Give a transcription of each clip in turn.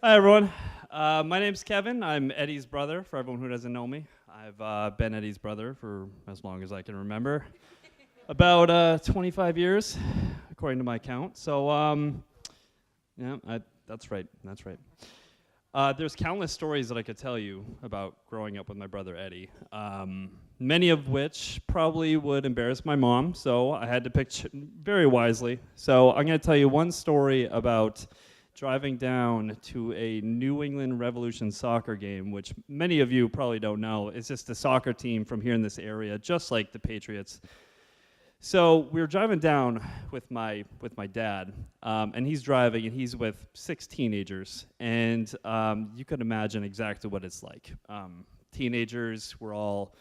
Hi, everyone. My name's Kevin. I'm Eddie's brother, for everyone who doesn't know me. I've been Eddie's brother for as long as I can remember. About 25 years, according to my count. So, that's right. There's countless stories that I could tell you about growing up with my brother Eddie, many of which probably would embarrass my mom, so I had to pick very wisely. So I'm going to tell you one story about driving down to a New England Revolution soccer game, which many of you probably don't know. It's just a soccer team from here in this area, just like the Patriots. So we were driving down with my dad, and he's driving, and he's with 6 teenagers, and you could imagine exactly what it's like. Teenagers were all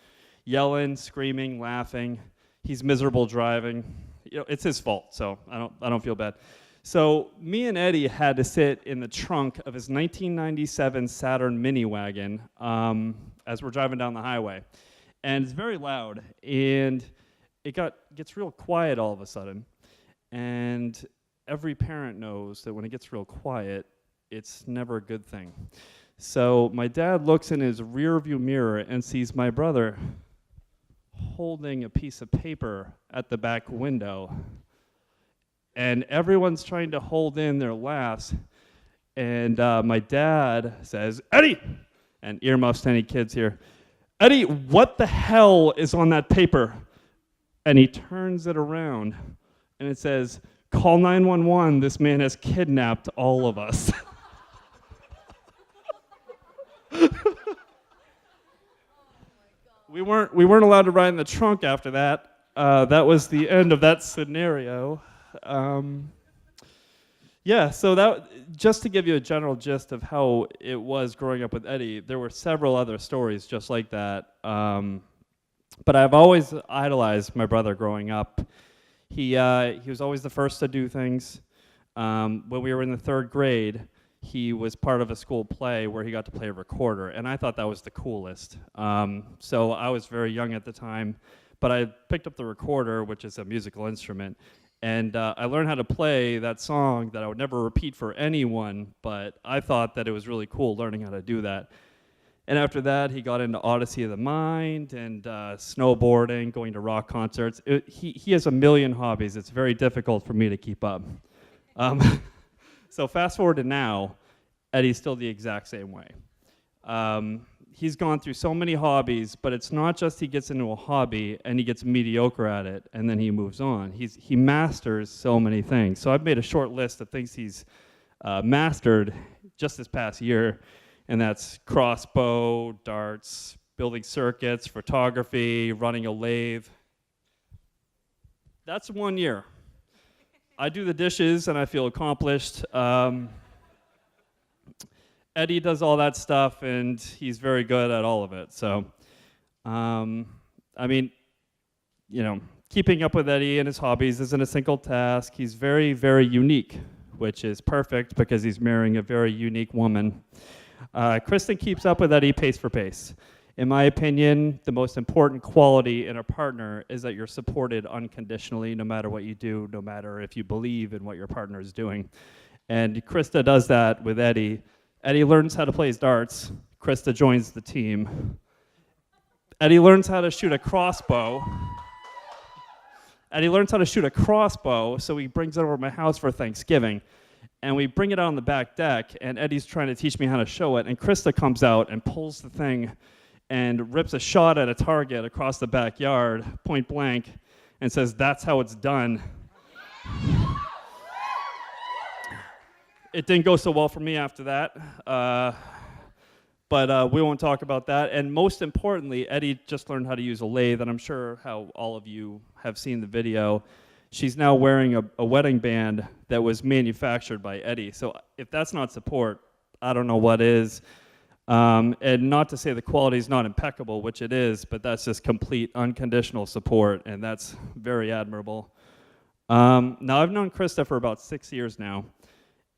yelling, screaming, laughing. He's miserable driving. You know, it's his fault, so I don't feel bad. So me and Eddie had to sit in the trunk of his 1997 Saturn mini wagon as we're driving down the highway, and it's very loud, and it gets real quiet all of a sudden, and every parent knows that when it gets real quiet, it's never a good thing. So my dad looks in his rear view mirror and sees my brother holding a piece of paper at the back window, and everyone's trying to hold in their laughs, and my dad says, "Eddie," and earmuffs to any kids here, "Eddie, what the hell is on that paper?" And he turns it around, and it says, "Call 911, this man has kidnapped all of us." We weren't allowed to ride in the trunk after that. That was the end of that scenario. So that, just to give you a general gist of how it was growing up with Eddie, there were several other stories just like that. But I've always idolized my brother growing up. He was always the first to do things. When we were in the 3rd grade, he was part of a school play where he got to play a recorder, and I thought that was the coolest. So I was very young at the time, but I picked up the recorder, which is a musical instrument, and I learned how to play that song that I would never repeat for anyone, but I thought that it was really cool learning how to do that. And after that, he got into Odyssey of the Mind and snowboarding, going to rock concerts. He has a million hobbies. It's very difficult for me to keep up. So fast forward to now, Eddie's still the exact same way. He's gone through so many hobbies, but it's not just he gets into a hobby and he gets mediocre at it and then he moves on. He masters so many things. So I've made a short list of things he's mastered just this past year. And that's crossbow, darts, building circuits, photography, running a lathe. That's 1 year. I do the dishes and I feel accomplished. Eddie does all that stuff and he's very good at all of it. So, keeping up with Eddie and his hobbies isn't a single task. He's very, very unique, which is perfect because he's marrying a very unique woman. Christa keeps up with Eddie pace for pace. In my opinion, the most important quality in a partner is that you're supported unconditionally, no matter what you do, no matter if you believe in what your partner is doing. And Christa does that with Eddie. Eddie learns how to play his darts. Christa joins the team. Eddie learns how to shoot a crossbow. So he brings it over to my house for Thanksgiving. And we bring it out on the back deck, and Eddie's trying to teach me how to show it, and Christa comes out and pulls the thing and rips a shot at a target across the backyard, point blank, and says, "That's how it's done." It didn't go so well for me after that, but we won't talk about that. And most importantly, Eddie just learned how to use a lathe, and I'm sure how all of you have seen the video. She's now wearing a wedding band that was manufactured by Eddie. So if that's not support, I don't know what is. And not to say the quality is not impeccable, which it is, but that's just complete unconditional support, and that's very admirable. Now, I've known Christa for about 6 years now,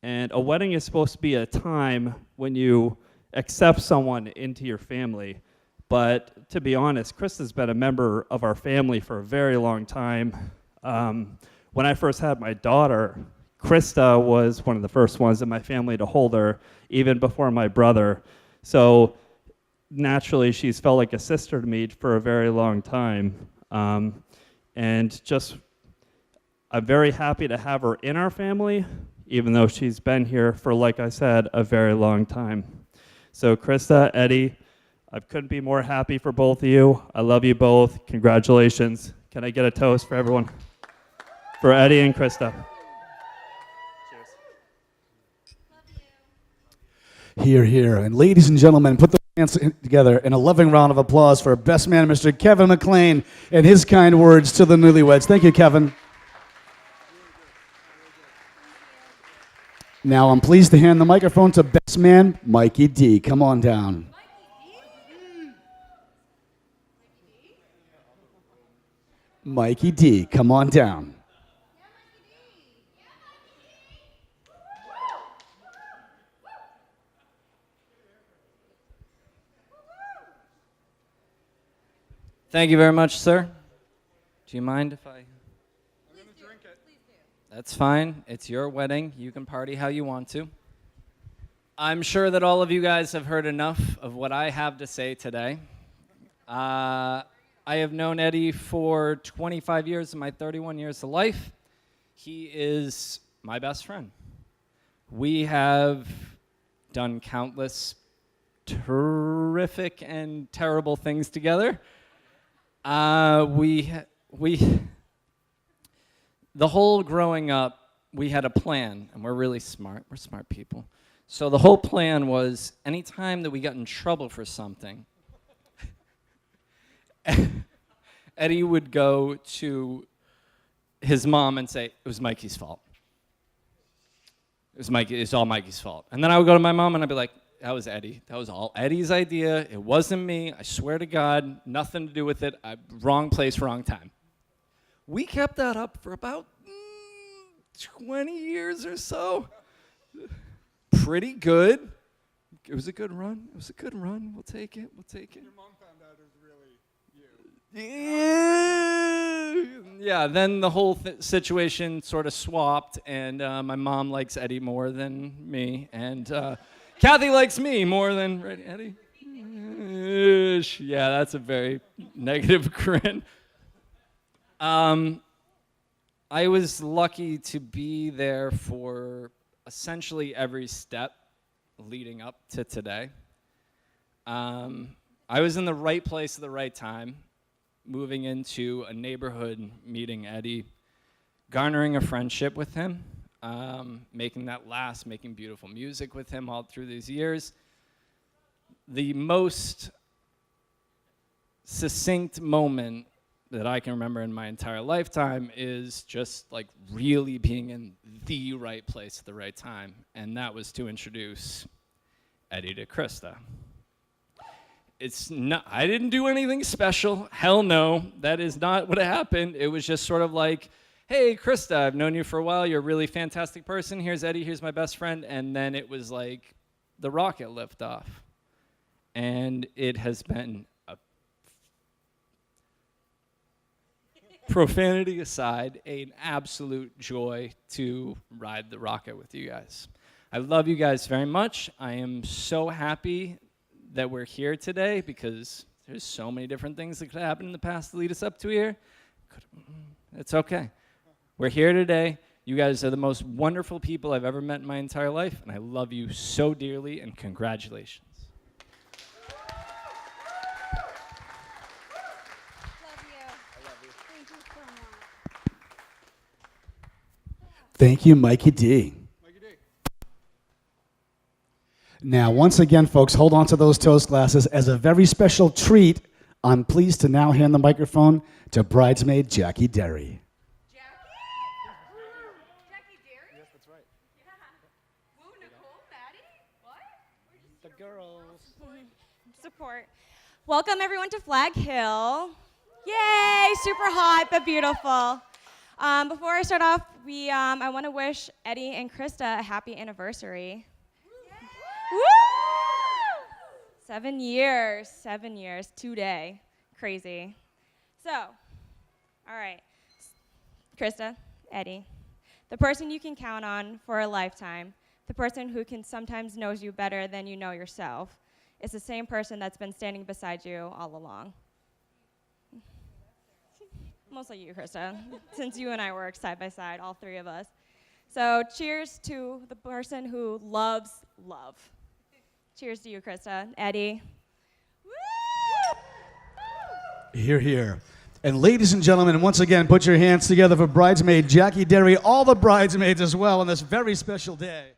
and a wedding is supposed to be a time when you accept someone into your family. But to be honest, Christa's been a member of our family for a very long time. When I first had my daughter, Christa was one of the first ones in my family to hold her, even before my brother. So naturally, she's felt like a sister to me for a very long time. And just, I'm very happy to have her in our family, even though she's been here for, like I said, a very long time. So Christa, Eddie, I couldn't be more happy for both of you. I love you both. Congratulations. Can I get a toast for everyone? For Eddie and Christa. Cheers. Hear, hear. And ladies and gentlemen, put the hands together in a loving round of applause for best man, Mr. Kevin McLean, and his kind words to the newlyweds. Thank you, Kevin. Now I'm pleased to hand the microphone to best man, Mikey D. Come on down. Mikey D, come on down. Thank you very much, sir. Do you mind if I? I'm going to drink it. Please do. That's fine. It's your wedding. You can party how you want to. I'm sure that all of you guys have heard enough of what I have to say today. I have known Eddie for 25 years of my 31 years of life. He is my best friend. We have done countless terrific and terrible things together. The whole growing up, we had a plan, and we're really smart. We're smart people. So the whole plan was anytime that we got in trouble for something, Eddie would go to his mom and say, it was Mikey's fault. It's all Mikey's fault. And then I would go to my mom and I'd be like, that was Eddie. That was all Eddie's idea. It wasn't me. I swear to God, nothing to do with it. Wrong place, wrong time. We kept that up for about 20 years or so. Pretty good. It was a good run. It was a good run. We'll take it. We'll take it. Your mom found out it was really you. Yeah, then the whole situation sort of swapped, and my mom likes Eddie more than me, and Kathy likes me more than Eddie. Yeah, that's a very negative grin. I was lucky to be there for essentially every step leading up to today. I was in the right place at the right time, moving into a neighborhood, meeting Eddie, garnering a friendship with him, making that last, making beautiful music with him all through these years. The most succinct moment that I can remember in my entire lifetime is just like really being in the right place at the right time, and that was to introduce Eddie to Christa. It's not, I didn't do anything special. Hell no, that is not what happened. It was just sort of like, hey, Christa, I've known you for a while. You're a really fantastic person. Here's Eddie. Here's my best friend. And then it was like the rocket lift off. And it has been, profanity aside, an absolute joy to ride the rocket with you guys. I love you guys very much. I am so happy that we're here today because there's so many different things that could happen in the past to lead us up to here. It's okay. We're here today. You guys are the most wonderful people I've ever met in my entire life, and I love you so dearly, and congratulations. Thank you, Mikey D. Now, once again, folks, hold on to those toast glasses. As a very special treat, I'm pleased to now hand the microphone to bridesmaid Jackie Dery. Jackie? Jackie Dery? Yes, that's right. Yeah. Woo, Nicole, Maddie? What? The girls. Support. Welcome, everyone, to Flag Hill. Yay! Super hot, but beautiful. Before I start off, I want to wish Eddie and Christa a happy anniversary. Woo! 7 years today. Crazy. So, all right. Christa, Eddie, the person you can count on for a lifetime, the person who can sometimes knows you better than you know yourself. It's the same person that's been standing beside you all along. Mostly you, Christa, since you and I work side by side, all three of us. So cheers to the person who loves love. Cheers to you, Christa. Eddie. Woo! Hear, hear. And ladies and gentlemen, once again, put your hands together for bridesmaid Jackie Dery, all the bridesmaids as well on this very special day.